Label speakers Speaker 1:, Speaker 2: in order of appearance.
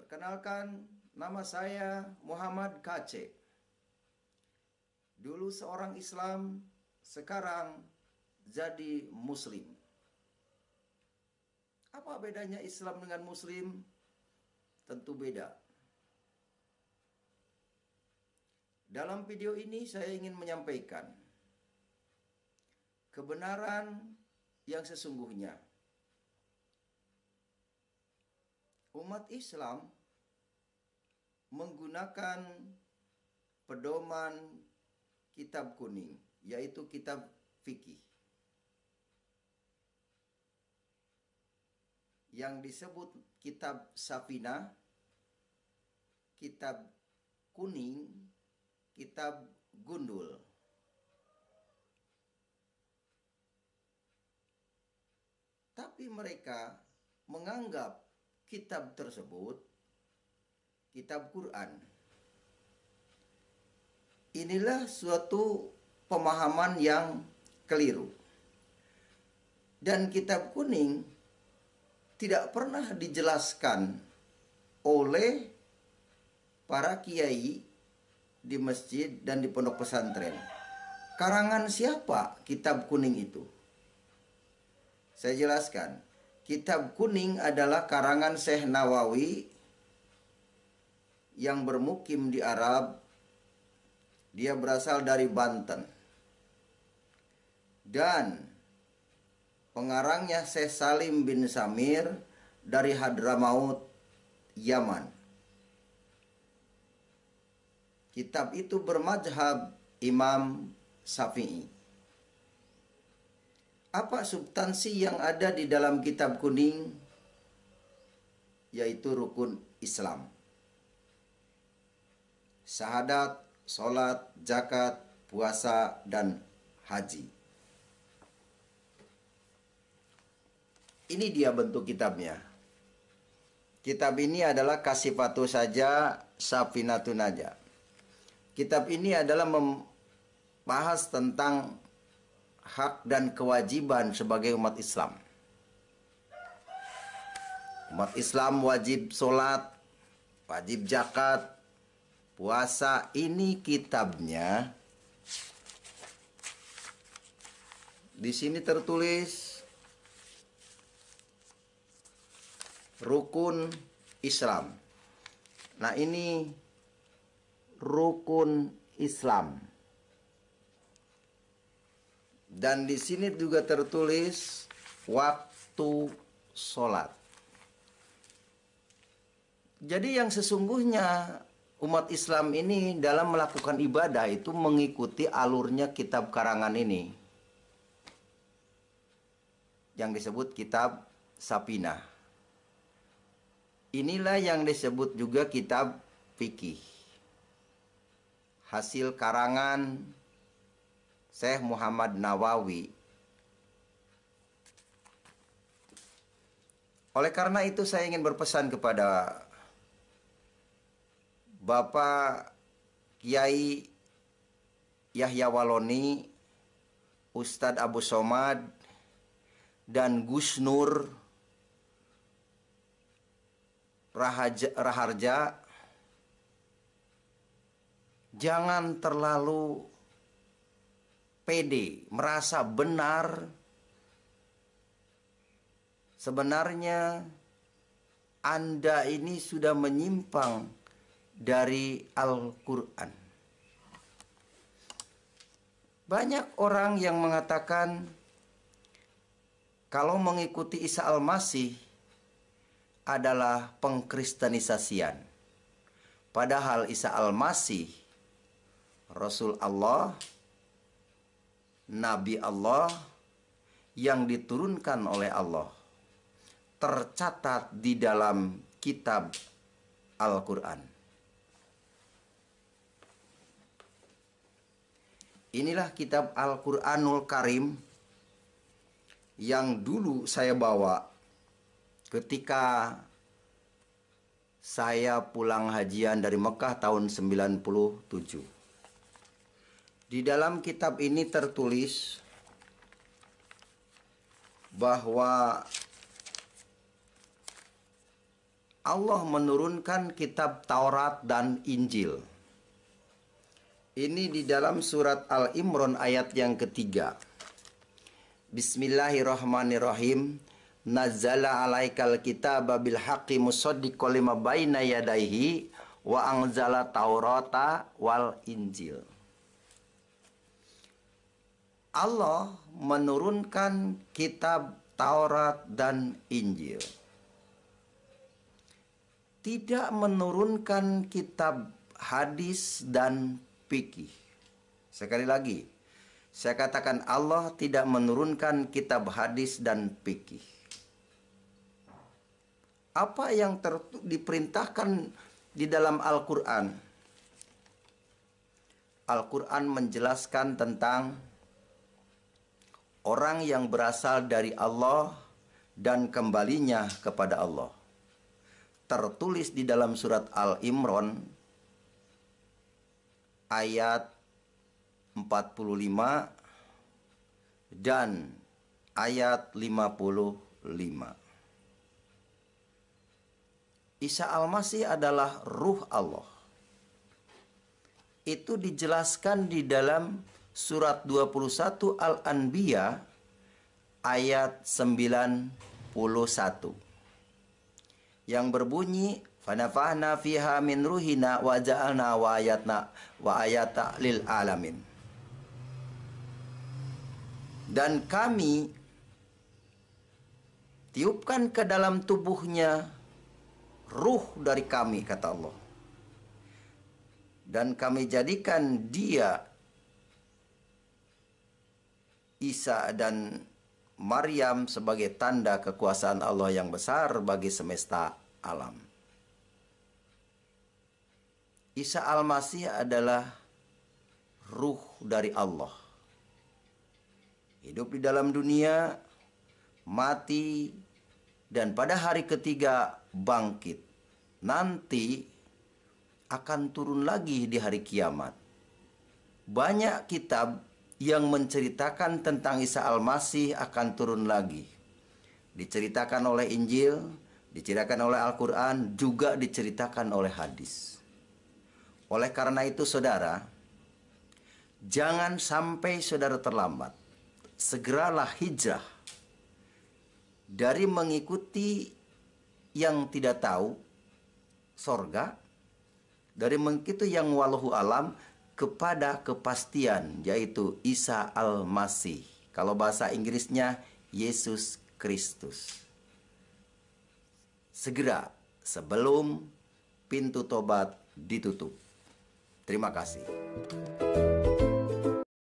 Speaker 1: Perkenalkan, nama saya Muhammad KC. Dulu seorang Islam, sekarang jadi Muslim. Apa bedanya Islam dengan Muslim? Tentu beda. Dalam video ini saya ingin menyampaikan kebenaran yang sesungguhnya. Umat Islam menggunakan pedoman kitab kuning, yaitu kitab fikih, yang disebut kitab Safinah, kitab kuning, kitab gundul. Tapi mereka menganggap kitab tersebut kitab Quran. Inilah suatu pemahaman yang keliru. Dan kitab kuning tidak pernah dijelaskan oleh para kiai di masjid dan di pondok pesantren. Karangan siapa kitab kuning itu? Saya jelaskan. Kitab kuning adalah karangan Syekh Nawawi yang bermukim di Arab. Dia berasal dari Banten. Dan pengarangnya Syekh Salim bin Samir dari Hadramaut, Yaman. Kitab itu bermadzhab Imam Syafi'i. Apa substansi yang ada di dalam kitab kuning? Yaitu rukun Islam. Syahadat, sholat, zakat, puasa, dan haji. Ini dia bentuk kitabnya. Kitab ini adalah Kasifatu saja, Safinatun aja. Kitab ini adalah membahas tentang hak dan kewajiban sebagai umat Islam. Umat Islam wajib sholat, wajib zakat, puasa. Ini kitabnya. Di sini tertulis rukun Islam. Nah, ini rukun Islam. Dan di sini juga tertulis waktu sholat. Jadi yang sesungguhnya umat Islam ini dalam melakukan ibadah itu mengikuti alurnya kitab karangan ini, yang disebut kitab Safinah. Inilah yang disebut juga kitab fikih, hasil karangan Syekh Muhammad Nawawi. Oleh karena itu saya ingin berpesan kepada Bapak Kiai Yahya Waloni, Ustadz Abu Somad, dan Gus Nur Raharja, jangan terlalu pede, merasa benar. Sebenarnya Anda ini sudah menyimpang dari Al-Quran. Banyak orang yang mengatakan kalau mengikuti Isa Al-Masih adalah pengkristenisasian. Padahal Isa Al-Masih Rasul Allah, Nabi Allah yang diturunkan oleh Allah, tercatat di dalam kitab Al-Quran. Inilah kitab Al-Quranul Karim yang dulu saya bawa ketika saya pulang hajian dari Mekah tahun 97. Di dalam kitab ini tertulis bahwa Allah menurunkan kitab Taurat dan Injil. Ini di dalam surat Al-Imran ayat yang ketiga. Bismillahirrahmanirrahim. Nazzala alaikal kitaba bil haqqi musaddiqan lima baina yadayhi wa anzala Taurata wal Injil. Allah menurunkan kitab Taurat dan Injil. Tidak menurunkan kitab hadis dan fikih. Sekali lagi, saya katakan Allah tidak menurunkan kitab hadis dan fikih. Apa yang diperintahkan di dalam Al-Quran? Al-Quran menjelaskan tentang orang yang berasal dari Allah dan kembalinya kepada Allah. Tertulis di dalam surat Al-Imran ayat 45 dan ayat 55. Isa Al-Masih adalah ruh Allah. Itu dijelaskan di dalam surat 21 Al-Anbiya ayat 91. Yang berbunyi, "Fanafahna fiha min ruhina wa ja'alna wa ayata lil alamin." Dan kami tiupkan ke dalam tubuhnya ruh dari kami, kata Allah. Dan kami jadikan dia, Isa dan Maryam, sebagai tanda kekuasaan Allah yang besar bagi semesta alam. Isa Al-Masih adalah ruh dari Allah. Hidup di dalam dunia, mati, dan pada hari ketiga bangkit. Nanti akan turun lagi di hari kiamat. Banyak kitab yang menceritakan tentang Isa Al-Masih akan turun lagi. Diceritakan oleh Injil, diceritakan oleh Al-Quran, juga diceritakan oleh hadis. Oleh karena itu saudara, jangan sampai saudara terlambat. Segeralah hijrah dari mengikuti yang tidak tahu sorga, dari mengikuti yang walahu alam, kepada kepastian, yaitu Isa Al-Masih. Kalau bahasa Inggrisnya Yesus Kristus. Segera sebelum pintu tobat ditutup. Terima kasih.